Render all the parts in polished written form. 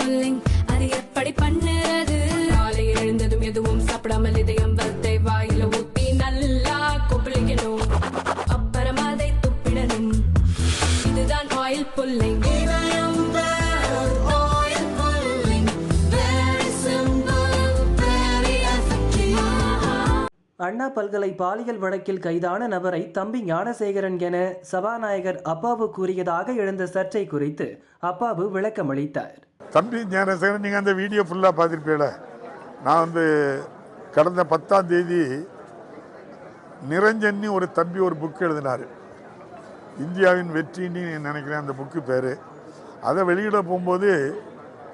Pulling அது எப்படி பண்ணுறது காலை எழுந்ததும் எதுவும் சாப்பிடாமல் இதயம் வளத்தை வாயில ஊத்தி நல்லா கொப்பளிக்கணும் அப்புறம் அதை துப்பிடணும் இதுதான் ஆயில் புல்லிங் அண்ணா பல்கலை பாலியல் வழக்கில் கைதான நபரை தம்பி ஞானசேகரன் என சபாநாயகர் அப்பாவு கூறியதாக எழுந்த சர்ச்சை குறித்து அப்பாவு விளக்கம் அளித்தார். தம்பி ஞானசேகரன், நீங்கள் அந்த வீடியோ ஃபுல்லாக பார்த்துருப்பீங்கள. நான் கடந்த 10ஆம் தேதி நிரஞ்சன்னு ஒரு தம்பி ஒரு புக் எழுதினார். இந்தியாவின் வெற்றின்னு நினைக்கிறேன் அந்த புக்கு பேர். அதை வெளியிட போகும்போது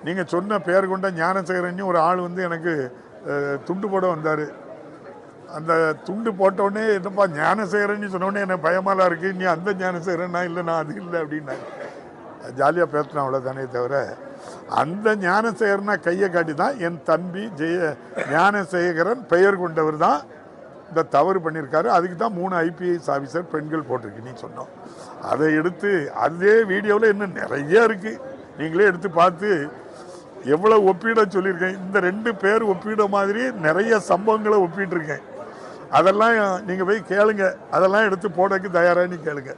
நீங்கள் சொன்ன பெயர் கொண்ட ஞானசேகரன் ஒரு ஆள் எனக்கு துண்டு போட வந்தார். அந்த துண்டு போட்டோடனே என்னப்பா ஞானசேகரன் சொன்னோடனே எனக்கு பயமாலாம் இருக்குது, நீ அந்த ஞானசேகரனா? இல்லை, நான் அது இல்லை அப்படின்னாங்க. ஜாலியாக பேசினேன், அவ்வளோதானே தவிர அந்த ஞானசேகரனா கையை காட்டி தான் என் தம்பி ஞானசேகரன் பெயர் கொண்டவர் தான் இந்த தவறு பண்ணியிருக்காரு. அதுக்கு தான் 3 IPS ஆஃபீஸர் பெண்கள் போட்டிருக்குன்னு சொன்னோம். அதை எடுத்து அதே வீடியோவில் இன்னும் நிறைய இருக்குது, நீங்களே எடுத்து பார்த்து எவ்வளோ ஒப்பீட சொல்லியிருக்கேன். இந்த 2 பேர் ஒப்பீட மாதிரி நிறைய சம்பவங்களை ஒப்பிட்டுருக்கேன். அதெல்லாம் நீங்கள் போய் கேளுங்க, அதெல்லாம் எடுத்து போடக்கு தயாராக நீ கேளுங்க.